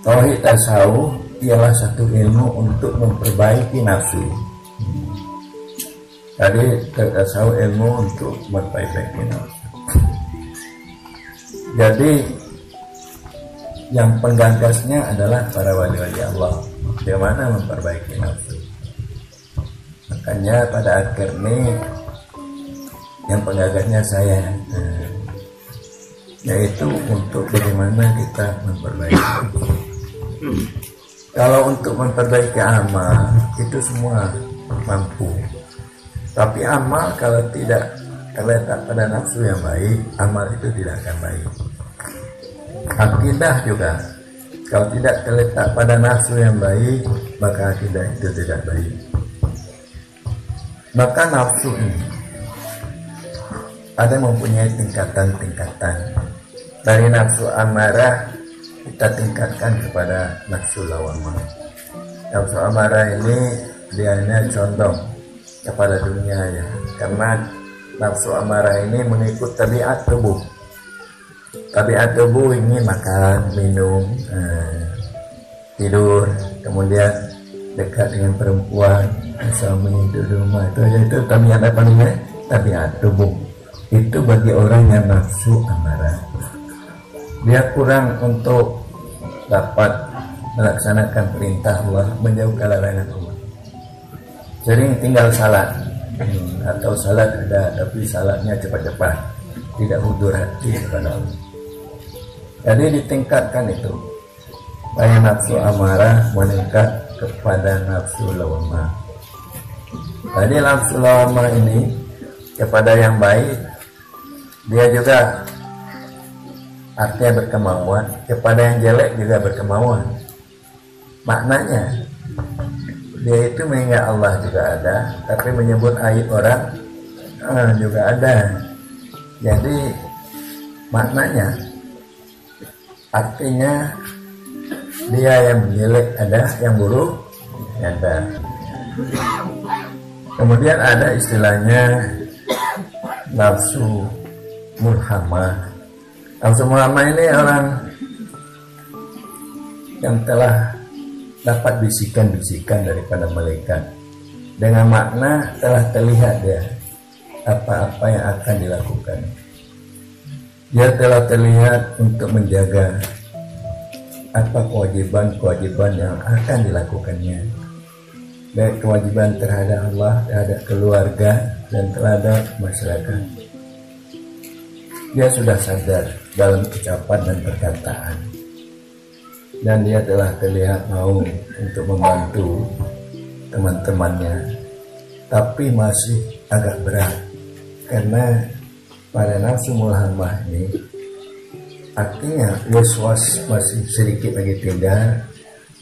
Tauhid tasawuf ialah satu ilmu untuk memperbaiki nafsu. Tadi tasawuf ilmu untuk memperbaiki nafsu. Jadi yang penggagasnya adalah para wali-wali Allah, bagaimana memperbaiki nafsu. Makanya pada akhirnya yang penggagasnya saya, yaitu untuk bagaimana kita memperbaiki. Kalau untuk memperbaiki amal itu semua mampu, tapi amal kalau tidak terletak pada nafsu yang baik, amal itu tidak akan baik. Akidah juga, kalau tidak terletak pada nafsu yang baik, maka akidah itu tidak baik. Maka nafsu ini ada mempunyai tingkatan-tingkatan. Dari nafsu amarah kita tingkatkan kepada nafsu lawamah. Nafsu amarah ini dia hanya condong kepada dunia ya, karena nafsu amarah ini mengikut tabiat tubuh. Tabiat tubuh ini makan, minum, tidur, kemudian dekat dengan perempuan, suami, duduk rumah, itu tabiat apa namanya? Tabiat tubuh. Itu bagi orang yang nafsu amarah. Dia kurang untuk dapat melaksanakan perintah Allah, menjauhkan larangan Allah. Sering tinggal salat, atau salat ada tapi salatnya cepat-cepat, tidak hudur hati kepada Allah. Jadi ditingkatkan itu, dari nafsu amarah meningkat kepada nafsu lawamah. Jadi nafsu lawamah ini kepada yang baik, dia juga artinya berkemauan, kepada yang jelek juga berkemauan. Maknanya dia itu mengingat Allah juga ada, tapi menyebut aib orang juga ada. Jadi maknanya artinya dia yang jelek ada, yang buruk ada. Kemudian ada istilahnya nafsu mulhamah. Nafsu mulhamah ini orang yang telah dapat bisikan-bisikan daripada malaikat, dengan makna telah terlihat dia apa-apa yang akan dilakukan. Dia telah terlihat untuk menjaga apa kewajiban-kewajiban yang akan dilakukannya, baik kewajiban terhadap Allah, terhadap keluarga, dan terhadap masyarakat. Dia sudah sadar dalam ucapan dan perkataan, dan dia telah terlihat mau untuk membantu teman-temannya, tapi masih agak berat karena pada nafsu mulhamah ini artinya waswas masih sedikit lagi tinggal,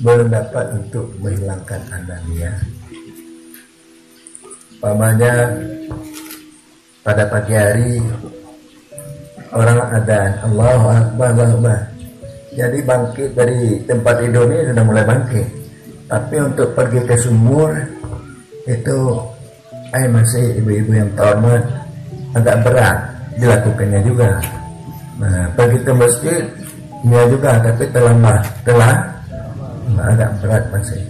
belum dapat untuk menghilangkan anania. Pamannya pada pagi hari orang adzan Allahu Akbar, Allahu Akbar, jadi bangkit dari tempat tidur ini sudah mulai bangkit, tapi untuk pergi ke sumur itu masih ibu-ibu yang terhormat, agak berat dilakukannya juga. Nah, pergi ke masjid dia juga, tapi telah agak berat masih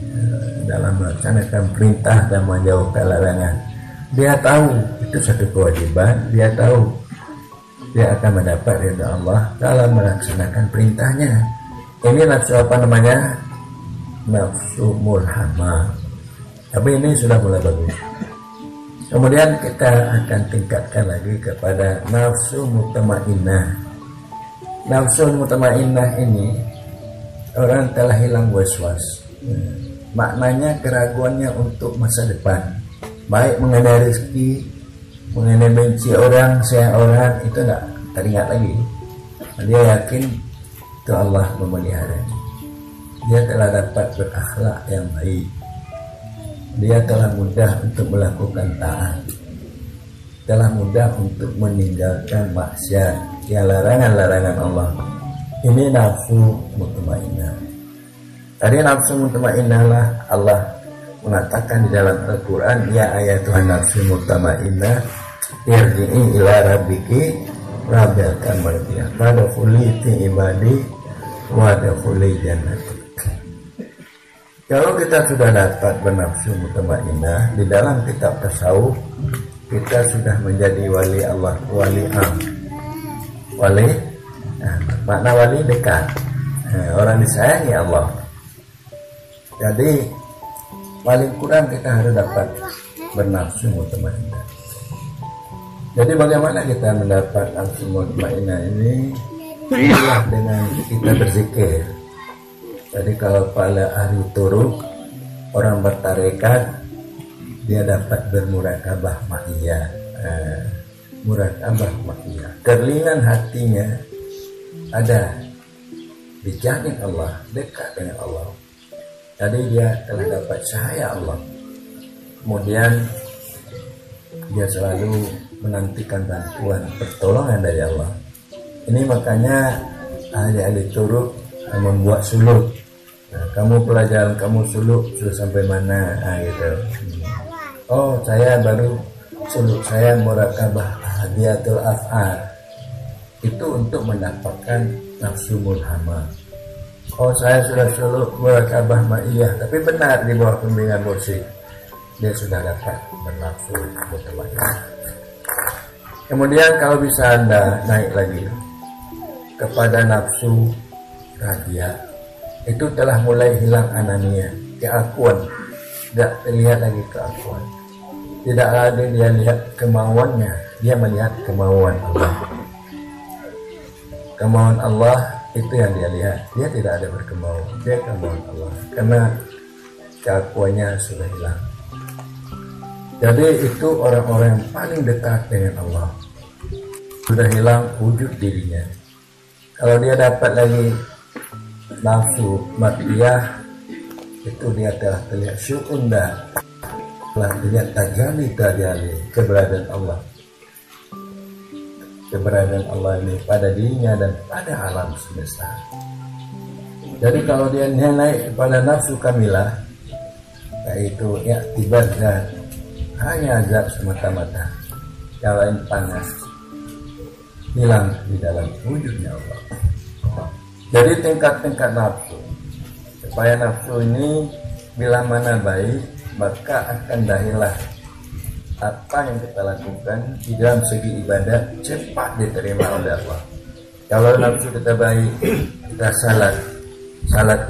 dalam melaksanakan perintah dan menjauhkan larangan. Dia tahu itu satu kewajiban, dia tahu dia akan mendapat ridha Allah dalam melaksanakan perintahnya. Ini nafsu apa namanya? Nafsu mulhamah. Tapi ini sudah mulai bagus. Kemudian kita akan tingkatkan lagi kepada nafsu mutmainnah. Nafsu mutmainnah ini orang telah hilang waswas. Maknanya keraguannya untuk masa depan, baik mengenai rezeki, mengenai benci orang, sayang orang, itu enggak teringat lagi. Dia yakin itu Allah memelihara. Dia telah dapat berakhlak yang baik. Dia telah mudah untuk melakukan taat, telah mudah untuk meninggalkan maksiat, ya larangan-larangan Allah. Ini nafsu mutmainnah. Tadi nafsu mutmainnah lah Allah mengatakan di dalam Al-Quran, ya ayatuhan nafsu mutmainnah irji'i ila rabbiki radiyatan mardiyah fadkhuli fi ibadi wa dkhuli jannati. Kalau kita sudah dapat bernafsu mutmainnah di dalam kitab tasawuf, kita sudah menjadi wali Allah, wali am. Wali, makna wali dekat, orang disayangi Allah. Jadi paling kurang kita harus dapat bernafsu mutmainnah. Jadi bagaimana kita mendapat nafsu mutmainnah ini? Dengan kita berzikir. Jadi kalau pada hari turuk orang bertarekat, dia dapat bermurakabah ma'iyah. Murakabah ma'iyah. Kerlingan hatinya ada dijamin Allah, dekat dengan Allah. Jadi dia telah dapat cahaya Allah. Kemudian dia selalu menantikan bantuan, pertolongan dari Allah. Ini makanya ahli-ahli turuk membuat suluk. Nah, kamu pelajaran kamu suluk sudah sampai mana? Gitu. Oh, saya baru suluk saya murakabah hadiatul af'al. Itu untuk mendapatkan nafsu mulhamah. Oh, saya sudah suluk murakabah ma'iyah, tapi benar di bawah pembimbingan mursyid dia sudah dapat bernafsu mutmainnah. Kemudian kalau bisa Anda naik lagi kepada nafsu radia, itu telah mulai hilang anania, keakuan, tidak terlihat lagi keakuan. Tidak ada dia lihat kemauannya, dia melihat kemauan Allah. Kemauan Allah itu yang dia lihat, dia tidak ada berkemauan, dia kemauan Allah, karena keakuannya sudah hilang. Jadi itu orang-orang yang paling dekat dengan Allah, sudah hilang wujud dirinya. Kalau dia dapat lagi nafsu matiyah, itu dia telah terlihat syu'unda, telah terlihat tajali keberadaan Allah. Keberadaan Allah ini pada dirinya dan pada alam semesta. Jadi kalau dia naik pada nafsu kamilah, yaitu i'tibar zat, hanya zat semata-mata, yang lain panas, hilang di dalam wujudnya Allah. Jadi tingkat-tingkat nafsu, supaya nafsu ini bila mana baik, maka akan dahilah apa yang kita lakukan di dalam segi ibadat cepat diterima oleh Allah. Kalau nafsu kita baik, kita salat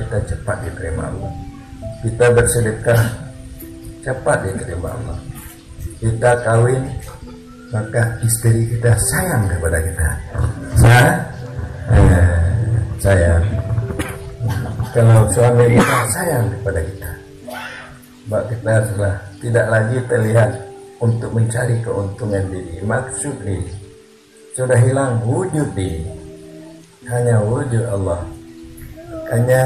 kita cepat diterima Allah. Kita bersedekah cepat diterima Allah. Kita kawin, maka istri kita sayang kepada kita. Sayang. Kalau suami kita sayang kepada kita, maka kita sudah tidak lagi terlihat untuk mencari keuntungan diri, maksud diri, sudah hilang wujud diri, hanya wujud Allah. Makanya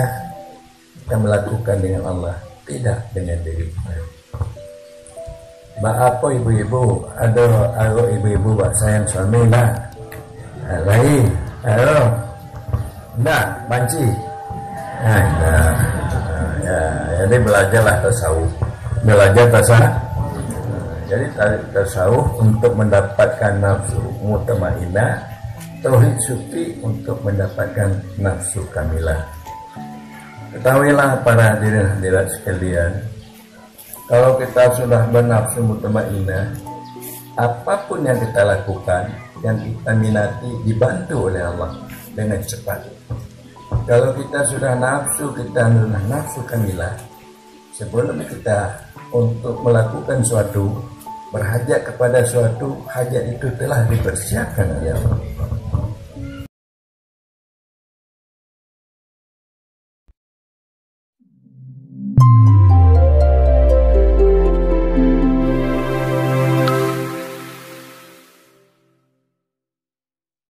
kita melakukan dengan Allah, tidak dengan diri kita. Apa ibu-ibu, ada ibu-ibu buat sayang suami lah, lain, nah, banci, jadi belajarlah tasawuf, belajar tasawuf. Jadi tasawuf untuk mendapatkan nafsu mutmainnah, tauhid sufi untuk mendapatkan nafsu kamilah. Ketahuilah para hadirin-hadirat sekalian, kalau kita sudah bernafsu mutmainnah, apapun yang kita lakukan, yang kita minati, dibantu oleh Allah dengan cepat. Kalau kita sudah nafsu, kita nafsu kamilah, sebelum kita untuk melakukan suatu, berhajat kepada suatu, hajat itu telah dipersiapkan oleh Allah.